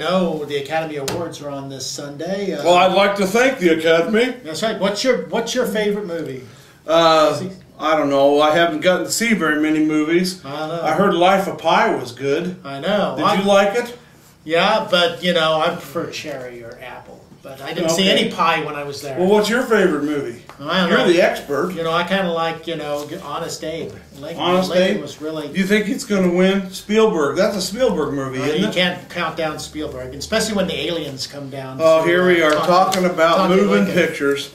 know, the Academy Awards are on this Sunday. Well, I'd like to thank the Academy. That's right. What's your favorite movie? I don't know. I haven't gotten to see very many movies. I know. I heard Life of Pi was good. I know. Did you like it? Yeah, but, you know, I prefer cherry or apple. But I didn't see any pie when I was there. Well, what's your favorite movie? I don't know. You're the expert. You know, I kind of like, you know, Honest Abe. Honest Abe was really... Do you think it's going to win? Spielberg. That's a Spielberg movie, isn't it? You can't count down Spielberg, especially when the aliens come down. Oh, here we are talking about moving pictures.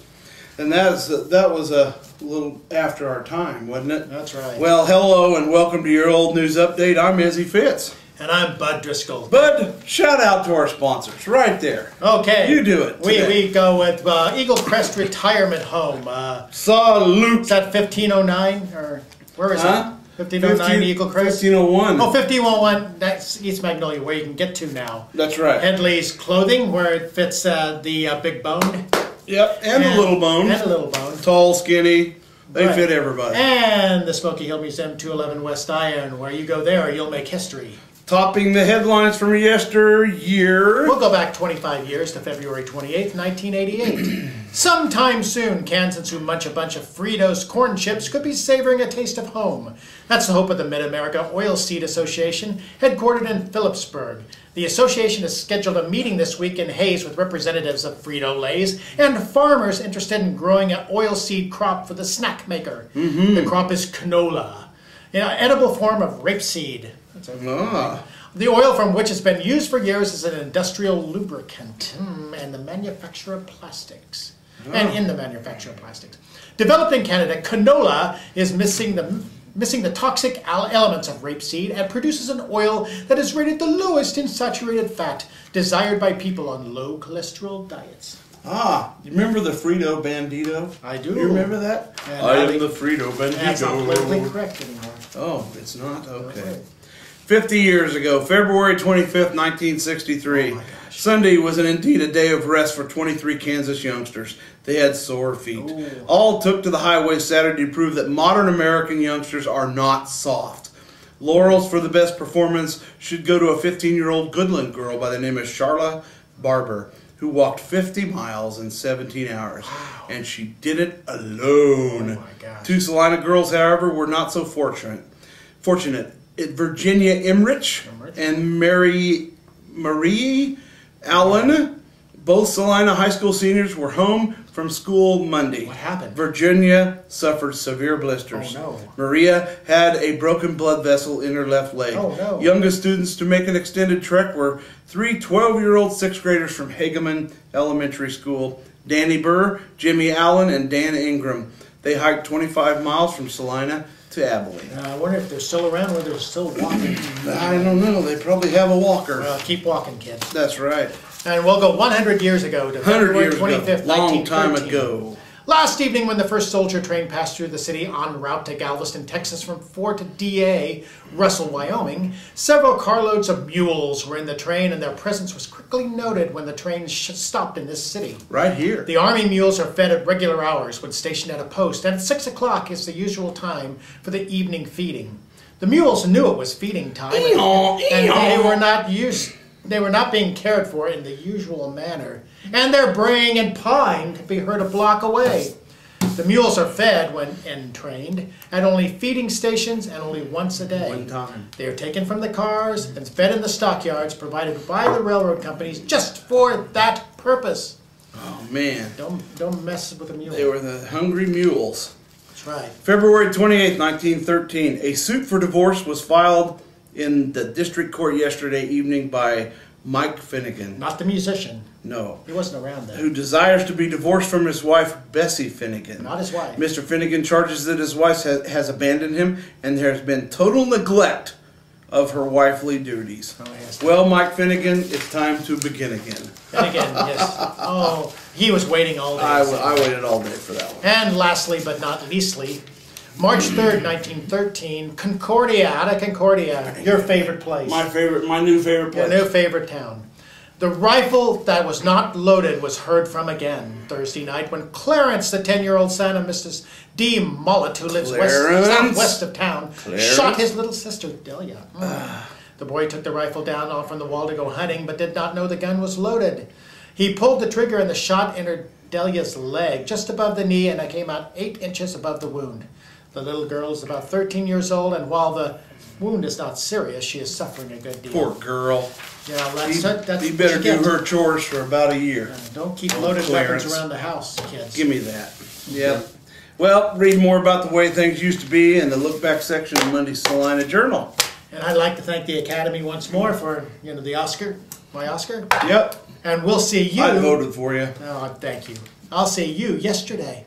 And that was a little after our time, wasn't it? That's right. Well, hello and welcome to your old news update. I'm Izzy Fitz. And I'm Bud Driscoll. Bud, shout out to our sponsors right there. Okay. You do it today. We go with Eagle Crest Retirement Home. Salute. Is that 1509? Or where is it? 1509 Eagle Crest? 1501. Oh, 1501. That's East Magnolia, where you can get to now. That's right. Headley's Clothing, where it fits the big bone. Yep, and the little bone. And the little bone. Tall, skinny. They fit everybody. And the Smoky Hill Museum, 211 West Iron. Where you go there, you'll make history. Topping the headlines from yesteryear. We'll go back 25 years to February 28th, 1988. Sometime soon, Kansans who munch a bunch of Fritos corn chips could be savoring a taste of home. That's the hope of the Mid-America Oilseed Association, headquartered in Phillipsburg. The association has scheduled a meeting this week in Hayes with representatives of Frito-Lays and farmers interested in growing an oilseed crop for the snack maker. The crop is canola, an edible form of rapeseed. The oil from which has been used for years as an industrial lubricant and the manufacture of plastics. And in the manufacture of plastics. Developed in Canada, canola is missing the toxic elements of rapeseed and produces an oil that is rated the lowest in saturated fat, desired by people on low cholesterol diets. You remember the Frito Bandito? I do. You remember that? I am the Frito Bandito. That's not politically correct anymore. Oh, it's not? Okay. 50 years ago, February 25th, 1963. Oh my gosh. Sunday was indeed a day of rest for 23 Kansas youngsters. They had sore feet. Ooh. All took to the highway Saturday to prove that modern American youngsters are not soft. Laurels for the best performance should go to a 15-year-old Goodland girl by the name of Charla Barber, who walked 50 miles in 17 hours. Wow. And she did it alone. Oh my gosh. Two Salina girls, however, were not so fortunate. Virginia Emmerich and Marie Allen, both Salina High School seniors, were home from school Monday. What happened? Virginia suffered severe blisters. Oh, no. Maria had a broken blood vessel in her left leg. Oh, no. Youngest students to make an extended trek were three 12-year-old sixth graders from Hageman Elementary School, Danny Burr, Jimmy Allen, and Dan Ingram. They hiked 25 miles from Salina to Abilene. I wonder if they're still around or they're still walking. I don't know. They probably have a walker. Well, keep walking, kid. That's right. And we'll go 100 years ago to February 25th, 1913. Long time ago. Last evening, when the first soldier train passed through the city en route to Galveston, Texas from Fort D.A., Russell, Wyoming, several carloads of mules were in the train, and their presence was quickly noted when the train stopped in this city. Right here. The Army mules are fed at regular hours when stationed at a post, and at 6 o'clock is the usual time for the evening feeding. The mules knew it was feeding time, and they were not being cared for in the usual manner, and their braying and pawing could be heard a block away. The mules are fed when entrained at only feeding stations and only once a day. One time. They are taken from the cars and fed in the stockyards provided by the railroad companies just for that purpose. Oh man! Don't mess with the mules. They were the hungry mules. That's right. February 28th, 1913. A suit for divorce was filed in the district court yesterday evening by Mike Finnegan. Not the musician. No. He wasn't around then. Who desires to be divorced from his wife, Bessie Finnegan. Not his wife. Mr. Finnegan charges that his wife has abandoned him and there has been total neglect of her wifely duties. Oh, yes. Well, Mike Finnegan, it's time to begin again. Finnegan, yes. Oh, he was waiting all day. I waited all day for that one. And lastly, but not leastly, March 3rd, 1913, Concordia, out of Concordia, your favorite place. My new favorite place. Your new favorite town. The rifle that was not loaded was heard from again Thursday night when Clarence, the 10-year-old son of Mrs. D. Mollett, who lives southwest of town, shot his little sister, Delia. The boy took the rifle down off from the wall to go hunting, but did not know the gun was loaded. He pulled the trigger and the shot entered Delia's leg, just above the knee, and it came out 8 inches above the wound. The little girl is about 13 years old, and while the wound is not serious, she is suffering a good deal. Poor girl. Yeah, that's you better do her chores for about a year. Don't keep loaded weapons around the house, kids. Give me that. Yeah. Well, read more about the way things used to be in the look back section of Monday's Salina Journal. And I'd like to thank the Academy once more for, the Oscar, my Oscar. Yep. And we'll see you. I voted for you. Oh, thank you. I'll see you yesterday.